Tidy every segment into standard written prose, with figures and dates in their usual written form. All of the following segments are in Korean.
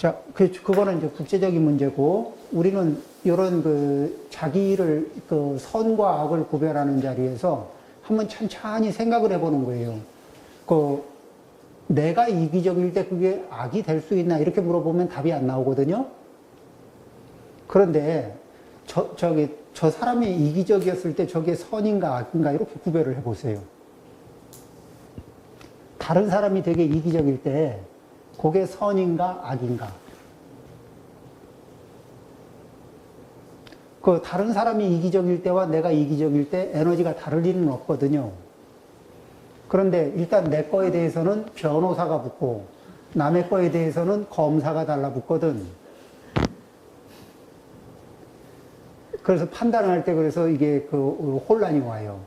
자, 그거는 이제 국제적인 문제고, 우리는 이런 자기를 선과 악을 구별하는 자리에서 한번 천천히 생각을 해보는 거예요. 내가 이기적일 때 그게 악이 될 수 있나? 이렇게 물어보면 답이 안 나오거든요. 그런데, 저 사람이 이기적이었을 때 저게 선인가 악인가? 이렇게 구별을 해보세요. 다른 사람이 되게 이기적일 때, 그게 선인가 악인가? 다른 사람이 이기적일 때와 내가 이기적일 때 에너지가 다를 리는 없거든요. 그런데 일단 내 거에 대해서는 변호사가 붙고 남의 거에 대해서는 검사가 달라붙거든. 그래서 판단할 때 그래서 이게 혼란이 와요.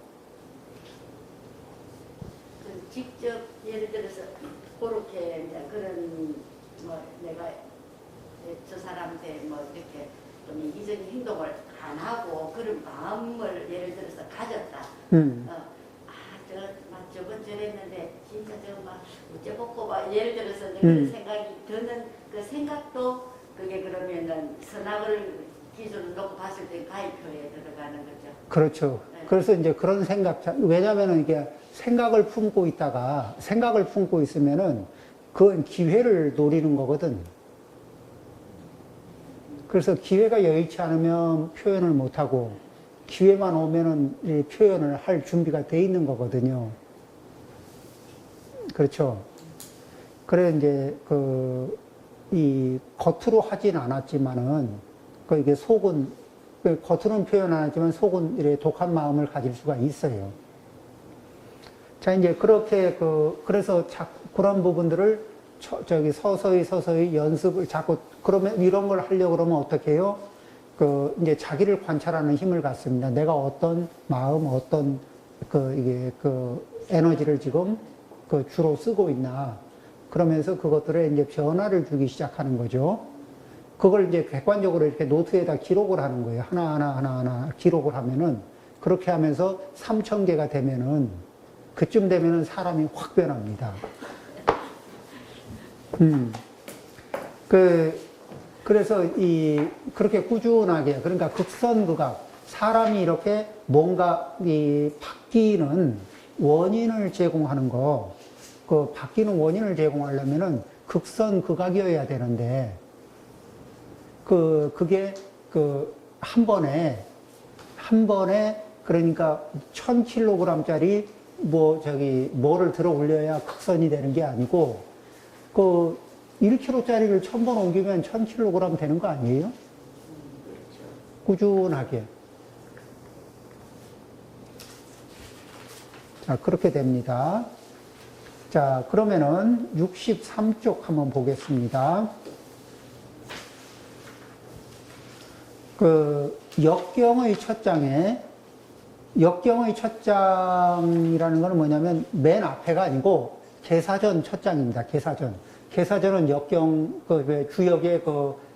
직접 예를 들어서 그렇게 이제 그런 내가 저 사람한테 이렇게 좀 이기적인 행동을 안 하고 그런 마음을 예를 들어서 가졌다. 저번 저랬는데 진짜 저막 어째먹고 막 예를 들어서 이제 그런 생각이 드는 그 생각도 그게 그러면은 선악을 기준으로 놓고 봤을 때 가입표에 들어가는 거죠. 그렇죠. 네. 그래서 이제 그런 왜냐면은 이게 생각을 품고 있으면은 그건 기회를 노리는 거거든. 그래서 기회가 여의치 않으면 표현을 못하고 기회만 오면은 표현을 할 준비가 돼 있는 거거든요. 그렇죠. 그래, 이제, 이, 겉으로 하진 않았지만은, 이게 속은, 겉으로는 표현 안 하지만 속은 이렇게 독한 마음을 가질 수가 있어요. 자, 이제 그렇게, 그래서 그런 부분들을 서서히 연습을 그러면 이런 걸 하려고 그러면 어떻게 해요? 이제 자기를 관찰하는 힘을 갖습니다. 내가 어떤 마음, 어떤, 에너지를 지금, 주로 쓰고 있나. 그러면서 그것들에 이제 변화를 주기 시작하는 거죠. 그걸 이제 객관적으로 이렇게 노트에다 기록을 하는 거예요. 하나하나 기록을 하면은, 그렇게 하면서 3,000개가 되면은, 그쯤 되면은 사람이 확 변합니다. 그래서 그렇게 꾸준하게, 그러니까 극선극악, 사람이 이렇게 뭔가 바뀌는 원인을 제공하는 바뀌는 원인을 제공하려면은 극선극악이어야 되는데, 그게 한 번에, 그러니까 1000kg짜리 뭐를 들어 올려야 극선이 되는 게 아니고, 1kg짜리를 1000번 옮기면 1000kg 되는 거 아니에요? 꾸준하게. 자, 그렇게 됩니다. 자, 그러면은 63쪽 한번 보겠습니다. 역경의 첫 장이라는 거는 뭐냐면 맨 앞에가 아니고 개사전 첫 장입니다. 개사전은 역경, 주역의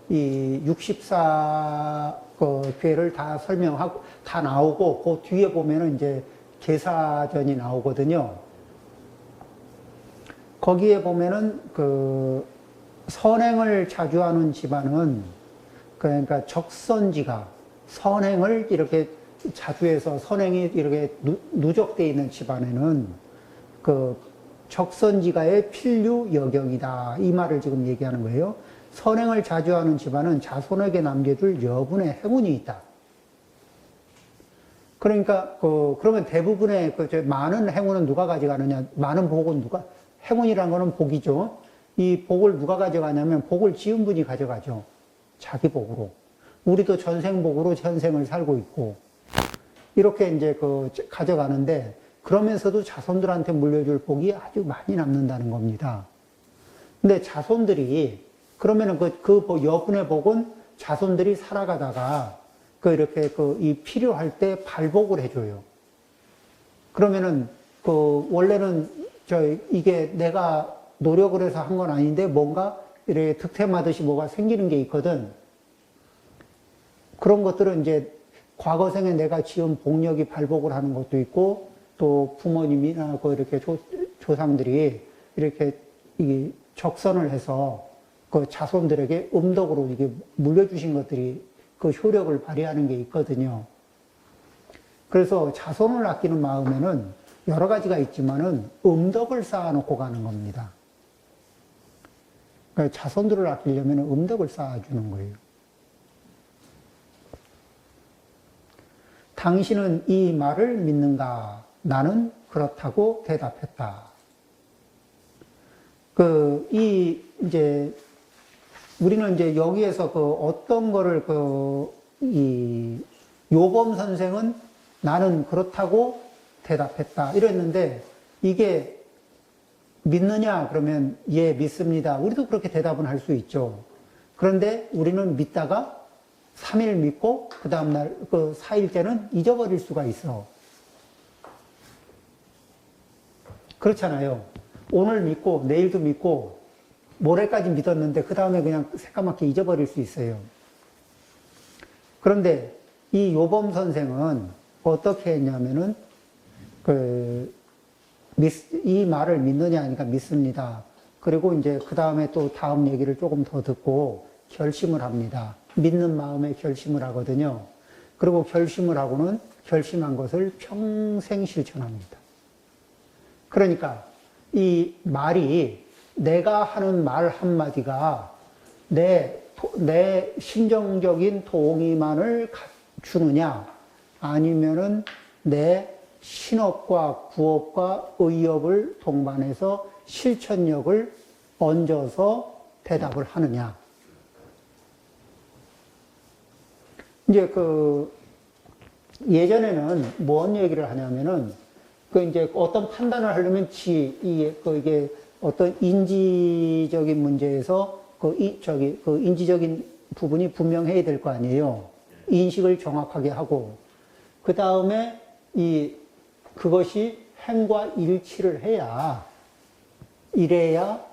이 64괴를 다 설명하고, 다 나오고, 그 뒤에 보면은 이제 개사전이 나오거든요. 거기에 보면은 선행을 자주 하는 집안은, 그러니까 적선지가 선행을 이렇게 자주 해서 선행이 이렇게 누적되어 있는 집안에는 적선지가의 필류 여경이다. 이 말을 지금 얘기하는 거예요. 선행을 자주 하는 집안은 자손에게 남겨줄 여분의 행운이 있다. 그러니까 그러면 대부분의 많은 행운은 누가 가져가느냐? 많은 복은 행운이라는 거는 복이죠. 이 복을 누가 가져가냐면 복을 지은 분이 가져가죠. 자기 복으로. 우리도 전생복으로 현생을 살고 있고 이렇게 이제 가져가는데, 그러면서도 자손들한테 물려줄 복이 아주 많이 남는다는 겁니다. 근데 자손들이, 그러면은 여분의 복은 자손들이 살아가다가, 이렇게 이 필요할 때 발복을 해줘요. 그러면은, 원래는 이게 내가 노력을 해서 한 건 아닌데 뭔가 이렇게 득템하듯이 뭐가 생기는 게 있거든. 그런 것들은 이제 과거생에 내가 지은 복력이 발복을 하는 것도 있고, 또 부모님이나 이렇게 조상들이 이렇게 적선을 해서 그 자손들에게 음덕으로 이게 물려주신 것들이 그 효력을 발휘하는 게 있거든요. 그래서 자손을 아끼는 마음에는 여러 가지가 있지만은 음덕을 쌓아놓고 가는 겁니다. 그러니까 자손들을 아끼려면 음덕을 쌓아주는 거예요. 당신은 이 말을 믿는가? 나는 그렇다고 대답했다. 우리는 이제 여기에서 어떤 거를 요범 선생은 나는 그렇다고 대답했다. 이랬는데, 이게 믿느냐? 그러면, 예, 믿습니다. 우리도 그렇게 대답은 할 수 있죠. 그런데 우리는 믿다가 3일 믿고, 그 다음날, 4일째는 잊어버릴 수가 있어. 그렇잖아요. 오늘 믿고, 내일도 믿고, 모레까지 믿었는데, 그 다음에 그냥 새까맣게 잊어버릴 수 있어요. 그런데 이 요범 선생은 어떻게 했냐면은, 이 말을 믿느냐 하니까 믿습니다. 그리고 이제 그 다음에 또 다음 얘기를 조금 더 듣고 결심을 합니다. 믿는 마음에 결심을 하거든요. 그리고 결심을 하고는 결심한 것을 평생 실천합니다. 그러니까 이 말이 내가 하는 말 한마디가 내 심정적인 동의만을 주느냐 아니면은 내 신업과 구업과 의업을 동반해서 실천력을 얹어서 대답을 하느냐. 이제 예전에는 뭔 얘기를 하냐면은 이제 어떤 판단을 하려면 이게 어떤 인지적인 문제에서 인지적인 부분이 분명해야 될 거 아니에요. 인식을 정확하게 하고 그 다음에 그것이 행과 일치를 해야 이래야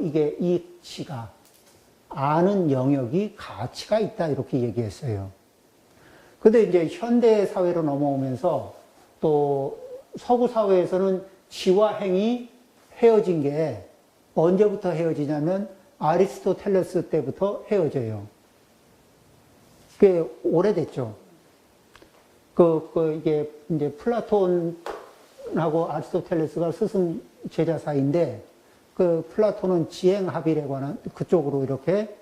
이게 이치가 아는 영역이 가치가 있다 이렇게 얘기했어요. 근데 이제 현대 사회로 넘어오면서 또 서구 사회에서는 지와 행이 헤어진 게 언제부터 헤어지냐면 아리스토텔레스 때부터 헤어져요. 꽤 오래됐죠. 이게 이제 플라톤하고 아리스토텔레스가 스승 제자 사이인데 플라톤은 지행합일에 관한 그쪽으로 이렇게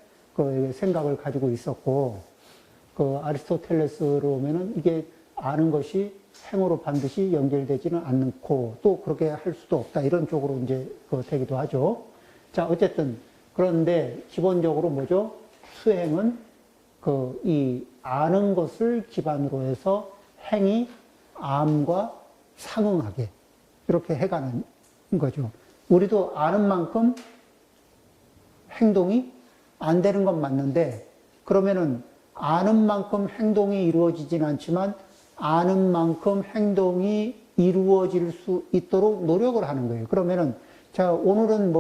생각을 가지고 있었고 아리스토텔레스로 오면은 이게 아는 것이 행으로 반드시 연결되지는 않고 또 그렇게 할 수도 없다 이런 쪽으로 이제 되기도 하죠. 자 어쨌든 그런데 기본적으로 뭐죠? 수행은 이 아는 것을 기반으로 해서 행이 암과 상응하게 이렇게 해가는 거죠. 우리도 아는 만큼 행동이 안 되는 건 맞는데 그러면은 아는 만큼 행동이 이루어지진 않지만 아는 만큼 행동이 이루어질 수 있도록 노력을 하는 거예요. 그러면은 자 오늘은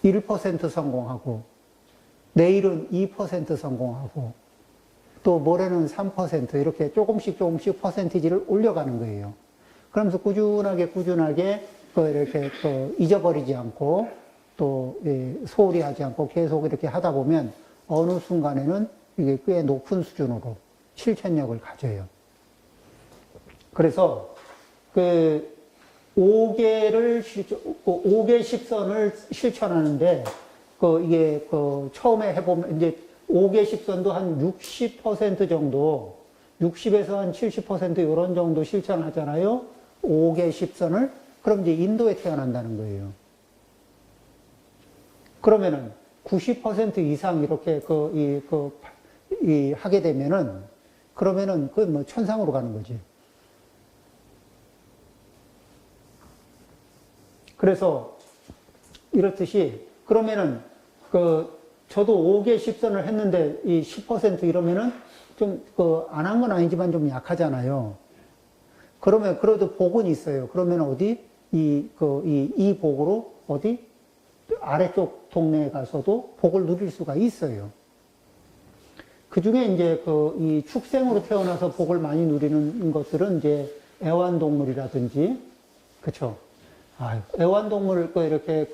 1% 성공하고 내일은 2% 성공하고 또 모레는 3% 이렇게 조금씩 퍼센티지를 올려가는 거예요. 그러면서 꾸준하게 이렇게 잊어버리지 않고 또 소홀히 하지 않고 계속 이렇게 하다 보면 어느 순간에는 이게 꽤 높은 수준으로 실천력을 가져요. 그래서 5개 10선을 실천하는데 이게 처음에 해보면 이제 5개 10선도 한 60% 정도 60에서 한 70% 이런 정도 실천하잖아요. 5개 10선을 그럼 이제 인도에 태어난다는 거예요. 그러면은 90% 이상 이렇게 하게 되면은 그러면은 천상으로 가는 거지. 그래서 이렇듯이 그러면은 저도 5개 10선을 했는데 이 10% 이러면은 좀 안 한 건 아니지만 좀 약하잖아요. 그러면 그래도 복은 있어요. 그러면 어디 이 복으로 어디 아래쪽 동네에 가서도 복을 누릴 수가 있어요. 그 중에 이제 이 축생으로 태어나서 복을 많이 누리는 것들은 이제 애완동물이라든지, 그쵸. 애완동물 이렇게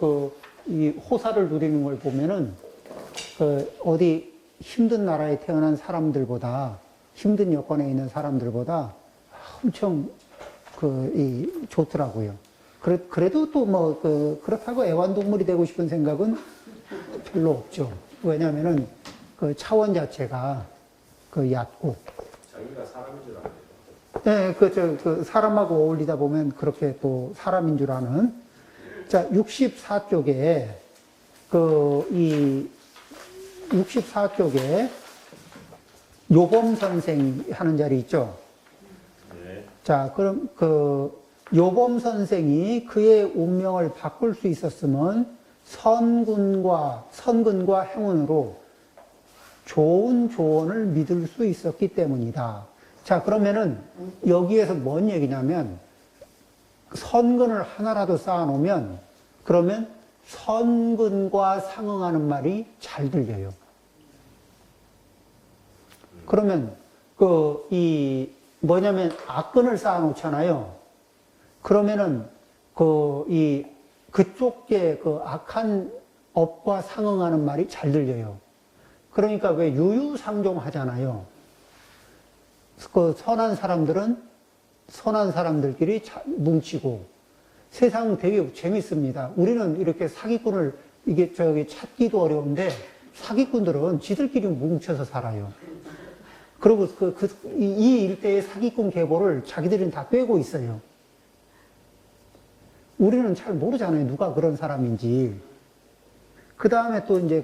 이 호사를 누리는 걸 보면은 그 어디 힘든 나라에 태어난 사람들보다 힘든 여건에 있는 사람들보다 엄청 좋더라고요. 그래도 또 뭐 그렇다고 애완동물이 되고 싶은 생각은 별로 없죠. 왜냐하면은 그 차원 자체가 얕고. 자기가 사람인 줄 알아요. 네, 사람하고 어울리다 보면 그렇게 또 사람인 줄 아는. 자, 64쪽에, 이 64쪽에 요범 선생 하는 자리 있죠? 네. 자, 그럼 요범 선생이 그의 운명을 바꿀 수 있었으면 선근과 행운으로 좋은 조언을 믿을 수 있었기 때문이다. 자, 그러면은 여기에서 뭔 얘기냐면 선근을 하나라도 쌓아놓으면 그러면 선근과 상응하는 말이 잘 들려요. 그러면 뭐냐면 악근을 쌓아놓잖아요. 그러면은 그쪽에 악한 업과 상응하는 말이 잘 들려요. 그러니까 왜 유유상종 하잖아요. 선한 사람들은 선한 사람들끼리 뭉치고 세상 되게 재밌습니다. 우리는 이렇게 사기꾼을 찾기도 어려운데 사기꾼들은 지들끼리 뭉쳐서 살아요. 그리고 이 일대의 사기꾼 계보를 자기들은 다 꿰고 있어요. 우리는 잘 모르잖아요. 누가 그런 사람인지. 그 다음에 또 이제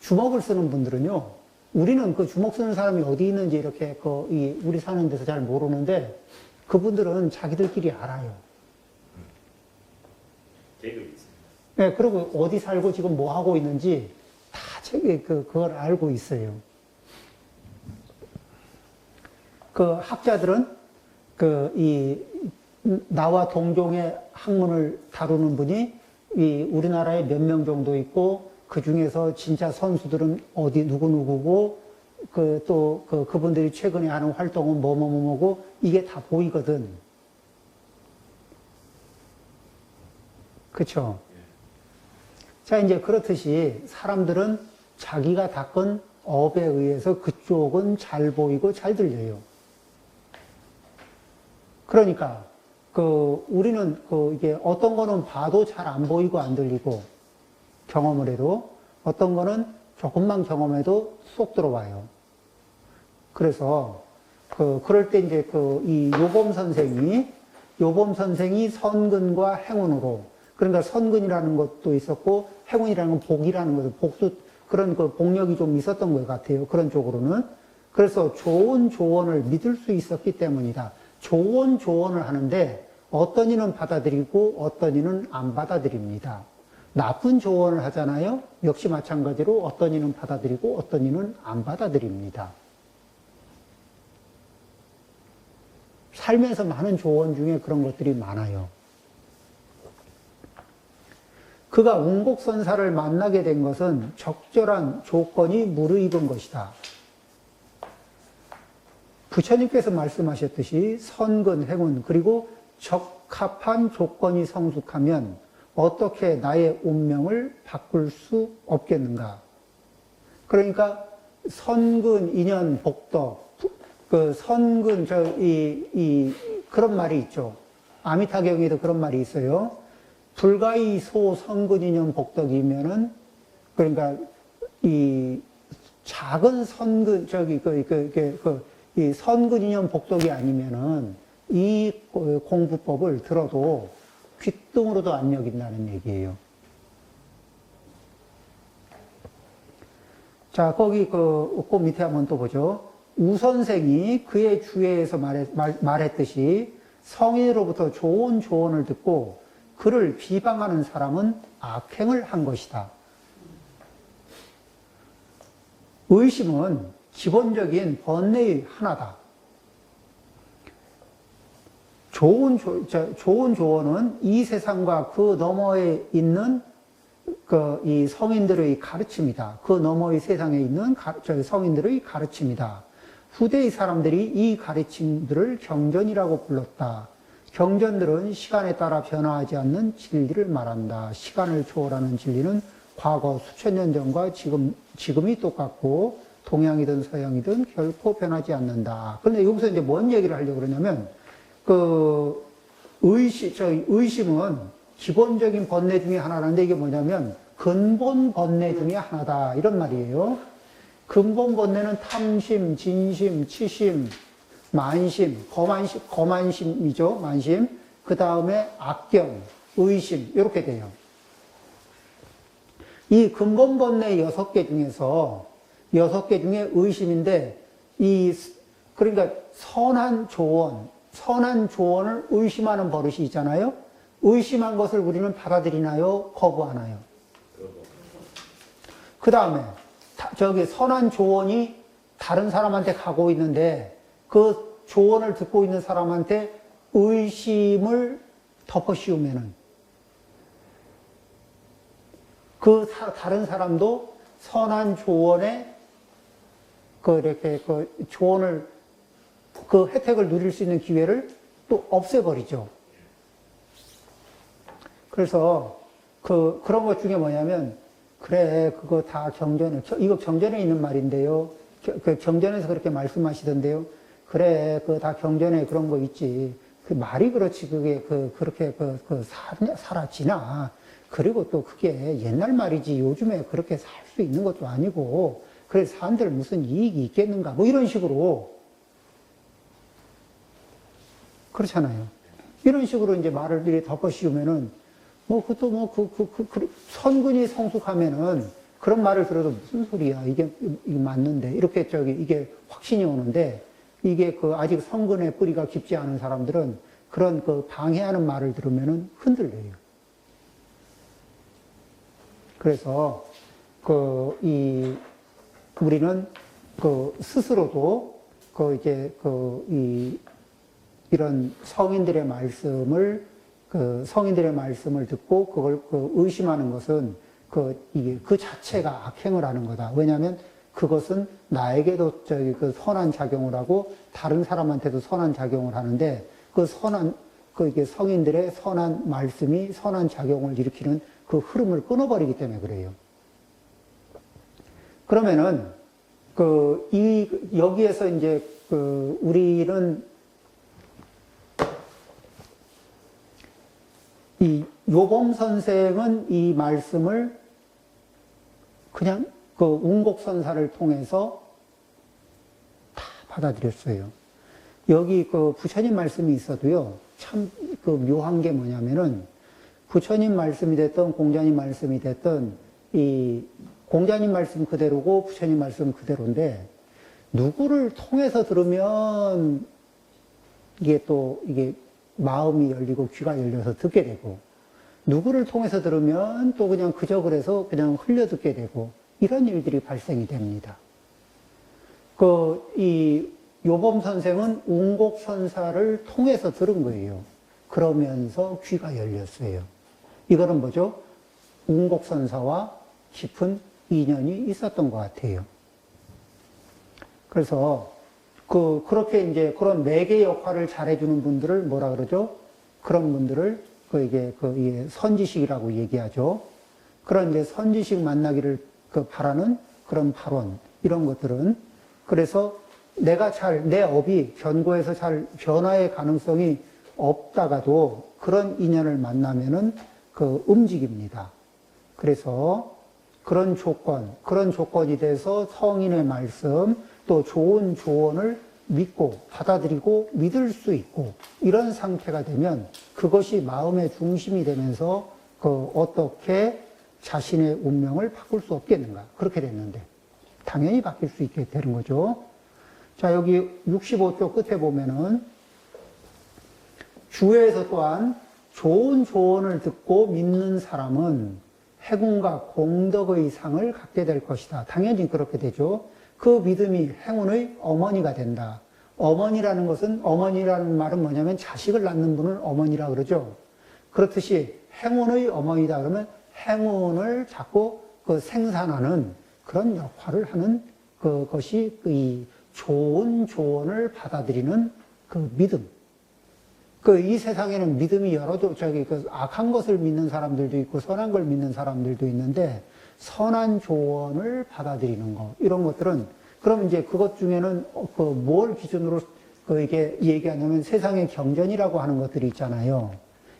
주먹을 쓰는 분들은요. 우리는 그 주먹 쓰는 사람이 어디 있는지 이렇게 우리 사는 데서 잘 모르는데 그분들은 자기들끼리 알아요. 계급이 있습니다. 네, 그리고 어디 살고 지금 뭐 하고 있는지 다 그걸 알고 있어요. 학자들은 나와 동종의 학문을 다루는 분이 우리나라에 몇 명 정도 있고 그 중에서 진짜 선수들은 어디 누구누구고 그분들이 최근에 하는 활동은 뭐고 이게 다 보이거든. 그쵸? 자, 이제 그렇듯이 사람들은 자기가 닦은 업에 의해서 그쪽은 잘 보이고 잘 들려요. 그러니까 우리는 이게 어떤 거는 봐도 잘 안 보이고 안 들리고 경험을 해도 어떤 거는 조금만 경험해도 쏙 들어와요. 그래서 그럴 때 이제 이 요범 선생이 선근과 행운으로 그러니까 선근이라는 것도 있었고 행운이라는 건 복이라는 것도 복도 그런 복력이 좀 있었던 것 같아요. 그런 쪽으로는. 그래서 좋은 조언을 믿을 수 있었기 때문이다. 좋은 조언을 하는데 어떤 이는 받아들이고 어떤 이는 안 받아들입니다. 나쁜 조언을 하잖아요. 역시 마찬가지로 어떤 이는 받아들이고 어떤 이는 안 받아들입니다. 살면서 많은 조언 중에 그런 것들이 많아요. 그가 운곡선사를 만나게 된 것은 적절한 조건이 무르익은 것이다. 부처님께서 말씀하셨듯이 선근, 행운, 그리고 적합한 조건이 성숙하면 어떻게 나의 운명을 바꿀 수 없겠는가. 그러니까 선근, 인연, 복덕, 선근, 그런 말이 있죠. 아미타경에도 그런 말이 있어요. 불가이 소 선근, 인연, 복덕이면은, 그러니까 이 작은 선근, 이 선근, 인연, 복덕이 아니면은 이 공부법을 들어도 귓등으로도 안 여긴다는 얘기예요. 자, 거기 그 밑에 한번 또 보죠. 우 선생이 그의 주회에서 말했듯이 성인으로부터 좋은 조언을 듣고 그를 비방하는 사람은 악행을 한 것이다. 의심은 기본적인 번뇌의 하나다. 좋은 조언은 이 세상과 그 너머에 있는 이 성인들의 가르침이다. 그 너머의 세상에 있는 성인들의 가르침이다. 후대의 사람들이 이 가르침들을 경전이라고 불렀다. 경전들은 시간에 따라 변화하지 않는 진리를 말한다. 시간을 초월하는 진리는 과거 수천 년 전과 지금이 똑같고 동양이든 서양이든 결코 변하지 않는다. 그런데 여기서 이제 뭔 얘기를 하려고 그러냐면 의심은 기본적인 번뇌 중에 하나라는데 이게 뭐냐면 근본 번뇌 중에 하나다. 이런 말이에요. 근본 번뇌는 탐심, 진심, 치심, 만심, 거만심이죠. 만심. 그 다음에 악경, 의심, 이렇게 돼요. 이 근본 번뇌 6개 중에서 6개 중에 의심인데, 그러니까 선한 조언을 의심하는 버릇이 있잖아요. 의심한 것을 우리는 받아들이나요? 거부하나요? 그 다음에, 선한 조언이 다른 사람한테 가고 있는데, 그 조언을 듣고 있는 사람한테 의심을 덮어씌우면은, 다른 사람도 선한 조언에, 조언을, 혜택을 누릴 수 있는 기회를 또 없애버리죠. 그래서, 그런 것 중에 뭐냐면, 그래, 그거 다 이거 경전에 있는 말인데요. 경전에서 그렇게 말씀하시던데요. 그래, 그거 다 경전에 그런 거 있지. 그 말이 그렇지, 그게, 그렇게, 사라지나. 그리고 또 그게 옛날 말이지, 요즘에 그렇게 살 수 있는 것도 아니고, 그래서 사람들 무슨 이익이 있겠는가, 뭐 이런 식으로. 그렇잖아요. 이런 식으로 이제 말을 이렇게 덮어씌우면은, 선근이 성숙하면은 그런 말을 들어도 무슨 소리야. 이게 맞는데. 이렇게 이게 확신이 오는데, 이게 아직 선근의 뿌리가 깊지 않은 사람들은 그런 방해하는 말을 들으면은 흔들려요. 그래서, 우리는 스스로도 이런 성인들의 말씀을 듣고 그걸 의심하는 것은 그 자체가 악행을 하는 거다. 왜냐하면 그것은 나에게도 선한 작용을 하고 다른 사람한테도 선한 작용을 하는데 이게 성인들의 선한 말씀이 선한 작용을 일으키는 그 흐름을 끊어버리기 때문에 그래요. 그러면은 여기에서 이제 우리는 이 요범 선생은 이 말씀을 그냥 운곡선사를 통해서 다 받아들였어요. 여기 부처님 말씀이 있어도요, 참 묘한 게 뭐냐면은, 부처님 말씀이 됐든 공자님 말씀이 됐든, 이 공자님 말씀 그대로고 부처님 말씀 그대로인데, 누구를 통해서 들으면 이게 마음이 열리고 귀가 열려서 듣게 되고, 누구를 통해서 들으면 또 그냥 그래서 그냥 흘려 듣게 되고, 이런 일들이 발생이 됩니다. 이 요범 선생은 운곡선사를 통해서 들은 거예요. 그러면서 귀가 열렸어요. 이거는 뭐죠? 운곡선사와 깊은 인연이 있었던 것 같아요. 그래서 그렇게 이제 그런 매개 역할을 잘해주는 분들을 뭐라 그러죠? 그런 분들을 이게 선지식이라고 얘기하죠. 그런 이제 선지식 만나기를 바라는 그런 발언, 이런 것들은, 그래서 내 업이 견고해서 잘 변화의 가능성이 없다가도 그런 인연을 만나면은 움직입니다. 그래서 그런 조건이 돼서 성인의 말씀, 또 좋은 조언을 믿고 받아들이고 믿을 수 있고, 이런 상태가 되면 그것이 마음의 중심이 되면서 어떻게 자신의 운명을 바꿀 수 없겠는가. 그렇게 됐는데 당연히 바뀔 수 있게 되는 거죠. 자, 여기 65쪽 끝에 보면은 주에서 또한 좋은 조언을 듣고 믿는 사람은 해군과 공덕의 상을 갖게 될 것이다. 당연히 그렇게 되죠. 그 믿음이 행운의 어머니가 된다. 어머니라는 말은 뭐냐면 자식을 낳는 분을 어머니라 그러죠. 그렇듯이 행운의 어머니다 그러면 행운을 자꾸 생산하는 그런 역할을 하는 그것이 이 좋은 조언을 받아들이는 그 믿음. 그 이 세상에는 믿음이 그 악한 것을 믿는 사람들도 있고 선한 걸 믿는 사람들도 있는데 선한 조언을 받아들이는 거 이런 것들은 그럼 이제 그것 중에는 그 뭘 기준으로 이게 얘기하냐면 세상의 경전이라고 하는 것들이 있잖아요.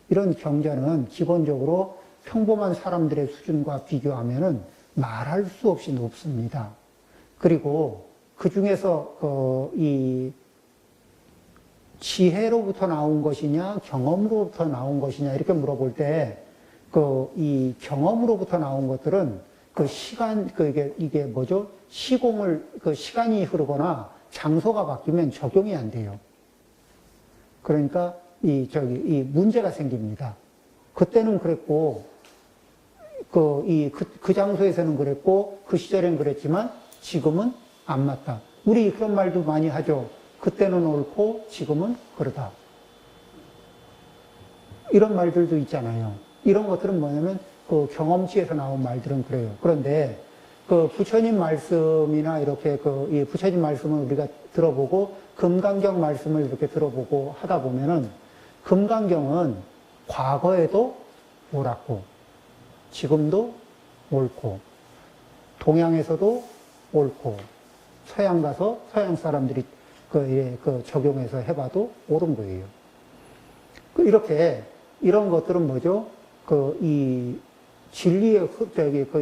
이런 경전은 기본적으로 평범한 사람들의 수준과 비교하면은 말할 수 없이 높습니다. 그리고 그 중에서 이 지혜로부터 나온 것이냐, 경험으로부터 나온 것이냐, 이렇게 물어볼 때, 이 경험으로부터 나온 것들은 이게 뭐죠? 시간이 흐르거나 장소가 바뀌면 적용이 안 돼요. 그러니까, 이 문제가 생깁니다. 그때는 그랬고, 그 장소에서는 그랬고, 그 시절엔 그랬지만, 지금은 안 맞다. 우리 그런 말도 많이 하죠. 그때는 옳고 지금은 그러다. 이런 말들도 있잖아요. 이런 것들은 뭐냐면 그 경험치에서 나온 말들은 그래요. 그런데 그 부처님 말씀이나 이렇게 이 부처님 말씀을 우리가 들어보고 금강경 말씀을 이렇게 들어보고 하다 보면은 금강경은 과거에도 옳았고 지금도 옳고 동양에서도 옳고 서양 가서 서양 사람들이 적용해서 해봐도 옳은 거예요. 이렇게, 이런 것들은 뭐죠? 이 진리의,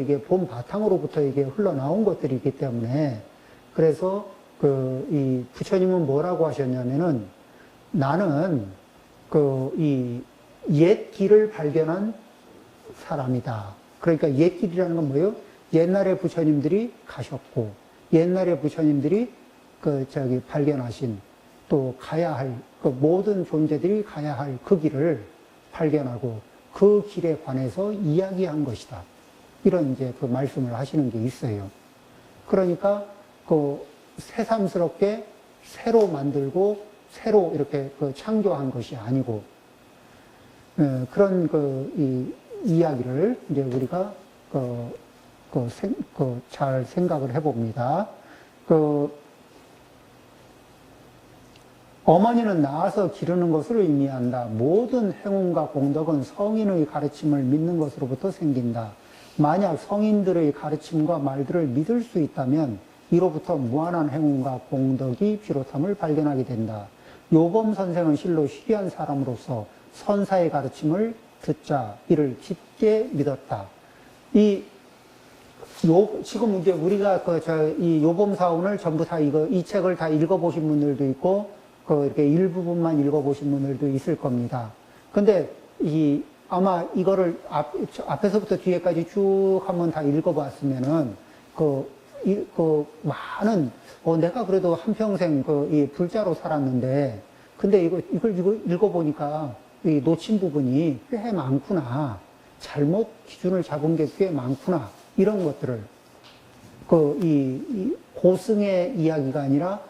이게 본 바탕으로부터 이게 흘러나온 것들이기 때문에, 그래서 이 부처님은 뭐라고 하셨냐면은, 나는 이 옛 길을 발견한 사람이다. 그러니까 옛 길이라는 건 뭐예요? 옛날에 부처님들이 가셨고, 옛날에 부처님들이 발견하신 또 가야 할, 모든 존재들이 가야 할 그 길을 발견하고 그 길에 관해서 이야기한 것이다. 이런 이제 그 말씀을 하시는 게 있어요. 그러니까 새삼스럽게 새로 만들고 새로 이렇게 창조한 것이 아니고, 그런 이 이야기를 이제 우리가 잘 생각을 해봅니다. 어머니는 낳아서 기르는 것을 의미한다. 모든 행운과 공덕은 성인의 가르침을 믿는 것으로부터 생긴다. 만약 성인들의 가르침과 말들을 믿을 수 있다면 이로부터 무한한 행운과 공덕이 비롯함을 발견하게 된다. 요범 선생은 실로 희귀한 사람으로서 선사의 가르침을 듣자 이를 깊게 믿었다. 지금 이제 우리가 이 요범사원을 전부 다 이 책을 다 읽어보신 분들도 있고, 이렇게 일부분만 읽어보신 분들도 있을 겁니다. 근데 아마 이거를 앞에서부터 뒤에까지 쭉 한번 다 읽어봤으면은, 많은, 내가 그래도 한평생 이 불자로 살았는데, 근데 이걸 읽어보니까 이 놓친 부분이 꽤 많구나. 잘못 기준을 잡은 게 꽤 많구나. 이런 것들을, 이 고승의 이야기가 아니라,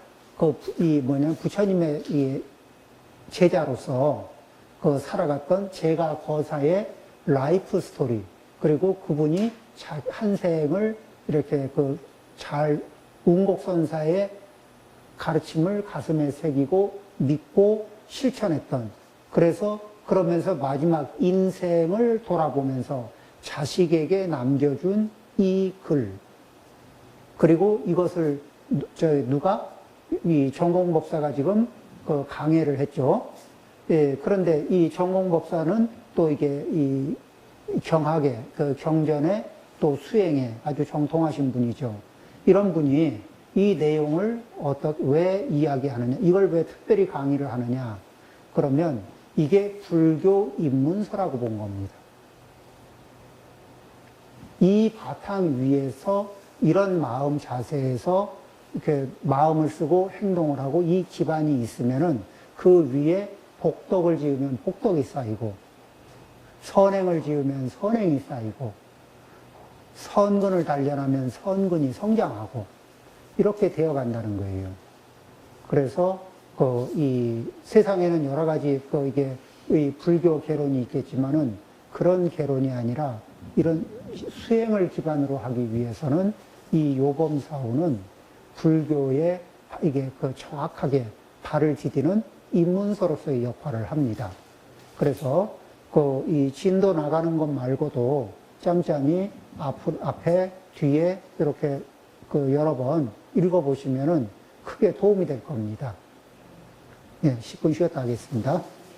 부처님의 이 제자로서 살아갔던 제가 거사의 라이프 스토리, 그리고 그분이 한 생을 이렇게 운곡선사의 가르침을 가슴에 새기고 믿고 실천했던, 그러면서 마지막 인생을 돌아보면서 자식에게 남겨준 이 글, 그리고 이것을 이 전공법사가 지금 강해를 했죠. 예, 그런데 이 전공법사는 또 이게 이 경학에, 경전에 또 수행에 아주 정통하신 분이죠. 이런 분이 이 내용을 왜 이야기하느냐, 이걸 왜 특별히 강의를 하느냐, 그러면 이게 불교 입문서라고 본 겁니다. 이 바탕 위에서 이런 마음 자세에서 이렇게 마음을 쓰고 행동을 하고 이 기반이 있으면은 그 위에 복덕을 지으면 복덕이 쌓이고, 선행을 지으면 선행이 쌓이고, 선근을 단련하면 선근이 성장하고, 이렇게 되어 간다는 거예요. 그래서 이 세상에는 여러 가지 이게 이 불교 개론이 있겠지만은 그런 개론이 아니라 이런 수행을 기반으로 하기 위해서는 이 요범사후는 불교에 이게 정확하게 발을 디디는 입문서로서의 역할을 합니다. 그래서 그 이 진도 나가는 것 말고도 짬짬이 앞에 뒤에 이렇게 그 여러 번 읽어보시면은 크게 도움이 될 겁니다. 예, 10분 쉬었다 하겠습니다.